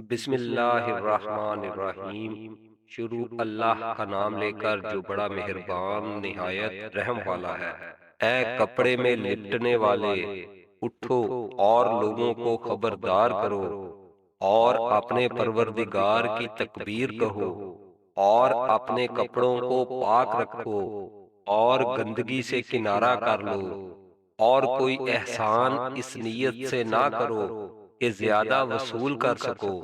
بسم اللہ الرحمن الرحیم۔ شروع اللہ کا نام لے کر جو بڑا مہربان نہایت رحم والا ہے۔ اے کپڑے میں لپٹنے والے، اٹھو اور لوگوں کو خبردار کرو اور اپنے پروردگار کی تکبیر کہو اور اپنے کپڑوں کو پاک رکھو اور گندگی سے کنارہ کر لو، اور کوئی احسان اس نیت سے نہ کرو کہ زیادہ وصول کر سکو،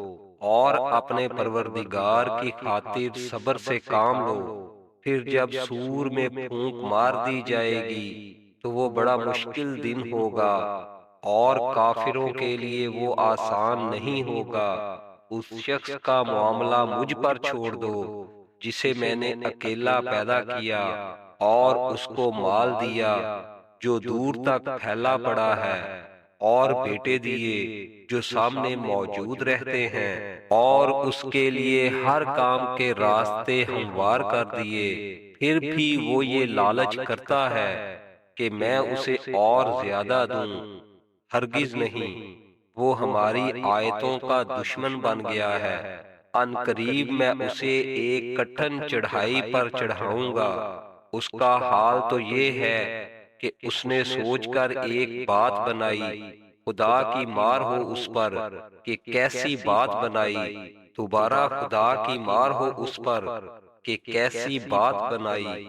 اور اپنے پروردگار کی خاطر صبر سے کام لو۔ پھر جب سور میں پھونک مار دی جائے گی تو وہ بڑا مشکل دن ہوگا، اور کافروں کے لیے وہ آسان نہیں ہوگا۔ اس شخص کا معاملہ مجھ پر چھوڑ دو جسے میں نے اکیلا پیدا کیا اور اس کو مال دیا جو دور تک پھیلا پڑا ہے، اور بیٹے دیے جو سامنے موجود رہتے ہیں، اور اس کے لیے ہر کام کے راستے ہموار کر دیے۔ پھر بھی وہ یہ لالچ کرتا ہے کہ میں اسے اور زیادہ دوں۔ ہرگز نہیں، وہ ہماری آیتوں کا دشمن بن گیا ہے۔ ان قریب میں اسے ایک کٹھن چڑھائی پر چڑھاؤں گا۔ اس کا حال تو یہ ہے کہ اس نے سوچ کر ایک بات بنائی، خدا کی مار ہو اس پر کہ کیسی بات بنائی۔ دوبارہ خدا کی مار ہو اس پر کہ کیسی بات بنائی۔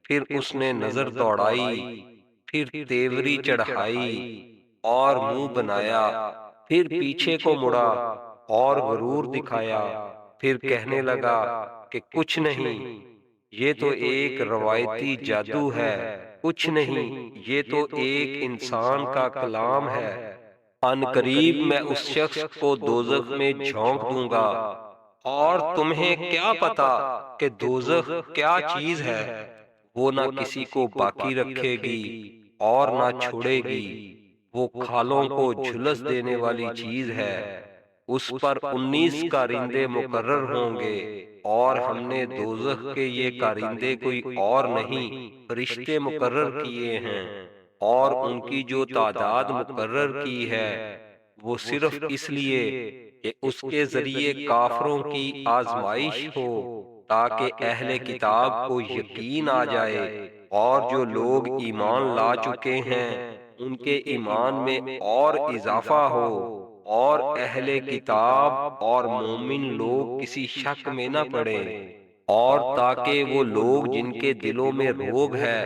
پھر اس نے نظر دوڑائی، پھر تیوری چڑھائی اور منہ بنایا، پھر پیچھے کو مڑا اور غرور دکھایا، پھر کہنے لگا کہ کچھ نہیں، یہ تو ایک روایتی جادو ہے، کچھ نہیں، یہ تو ایک انسان کا کلام ہے۔ ان قریب میں اس شخص کو دوزخ میں جھونک دوں گا، اور تمہیں کیا پتا کہ دوزخ کیا چیز ہے؟ وہ نہ کسی کو باقی رکھے گی اور نہ چھوڑے گی، وہ کھالوں کو جھلس دینے والی چیز ہے۔ اس پر 19 کارندے مقرر ہوں گے، اور ہم نے دوزخ کے یہ کارندے کوئی اور نہیں فرشتے مقرر کیے ہیں، اور ان کی جو تعداد مقرر کی ہے وہ صرف اس لیے کہ اس کے ذریعے کافروں کی آزمائش ہو، تاکہ اہل کتاب کو یقین آ جائے، اور جو لوگ ایمان لا چکے ہیں ان کے ایمان میں اور اضافہ ہو، اور اہل کتاب اور مومن لوگ کسی شک میں نہ پڑیں، اور تاکہ وہ لوگ جن کے دلوں میں روگ ہے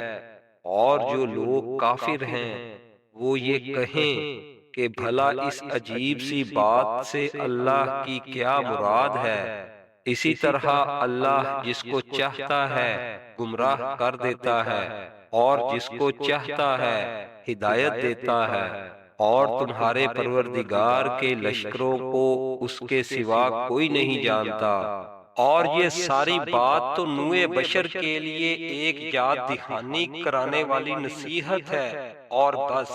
اور جو لوگ کافر ہیں وہ یہ کہیں کہ بھلا اس عجیب سی بات سے اللہ کی کیا مراد ہے۔ اسی طرح اللہ جس کو چاہتا ہے گمراہ کر دیتا ہے، اور جس کو چاہتا ہے ہدایت دیتا ہے، اور تمہارے پروردگار کے لشکروں کو اس کے سوا کوئی نہیں جانتا۔ اور یہ ساری بات تو نوع بشر کے لیے ایک یاد دہانی کرانے والی نصیحت ہے، اور بس۔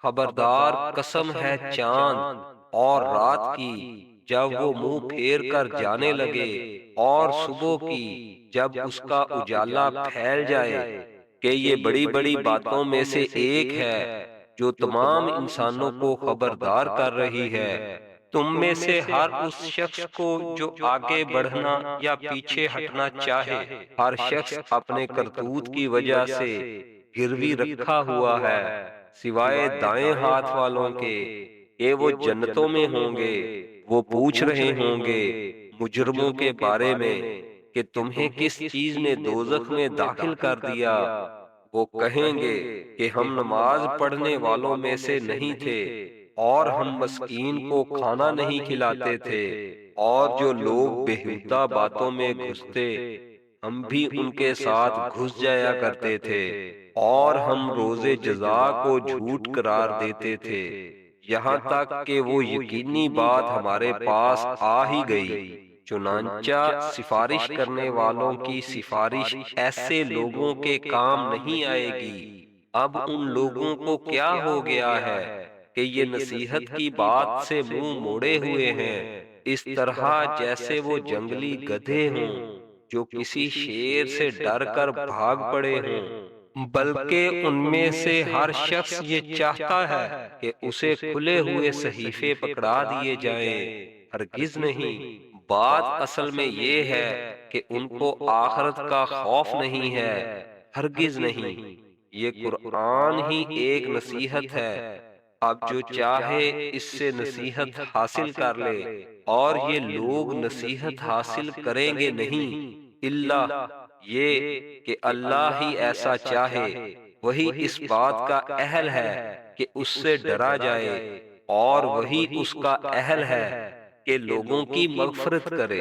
خبردار، قسم ہے چاند اور رات کی جب وہ منہ پھیر کر جانے لگے، اور صبح کی جب اس کا اجالا پھیل جائے، کہ یہ بڑی بڑی باتوں میں سے ایک ہے جو تمام انسانوں کو خبردار کر رہی ہے۔ تم میں سے ہر اس شخص کو جو آگے بڑھنا یا پیچھے ہٹنا چاہے، ہر شخص اپنے کرتوت کی وجہ سے گروی رکھا ہوا ہے، سوائے دائیں ہاتھ والوں کے کہ وہ جنتوں میں ہوں گے۔ وہ پوچھ رہے ہوں گے مجرموں کے بارے میں کہ تمہیں کس چیز نے دوزخ میں داخل کر دیا؟ وہ کہیں گے کہ ہم نماز پڑھنے والوں میں سے نہیں تھے، اور ہم مسکین کو کھانا نہیں کھلاتے تھے، اور جو لوگ بیہودہ باتوں میں گھستے ہم بھی ان کے ساتھ گھس جایا کرتے تھے، اور ہم روز جزا کو جھوٹ قرار دیتے تھے، یہاں تک کہ وہ یقینی بات ہمارے پاس آ ہی گئی۔ چنانچہ سفارش کرنے والوں کی سفارش ایسے لوگوں کے کام نہیں آئے گی۔ اب ان لوگوں کو کیا ہو گیا ہے کہ یہ نصیحت کی بات سے منہ موڑے ہوئے ہیں، اس طرح جیسے وہ جنگلی گدھے ہوں جو کسی شیر سے ڈر کر بھاگ پڑے ہوں۔ بلکہ ان میں سے ہر شخص یہ چاہتا ہے کہ اسے کھلے ہوئے صحیفے پکڑا دیے جائیں۔ ہرگز نہیں، بات اصل میں یہ ہے کہ ان کو آخرت کا خوف نہیں ہے، ہرگز نہیں۔ یہ قرآن ہی ایک نصیحت ہے، اب جو چاہے اس سے نصیحت حاصل کر لے، اور یہ لوگ نصیحت حاصل کریں گے نہیں الا یہ کہ اللہ ہی ایسا چاہے، وہی اس بات کا اہل ہے کہ اس سے ڈرا جائے، اور وہی اس کا اہل ہے کہ لوگوں کی مغفرت کرے۔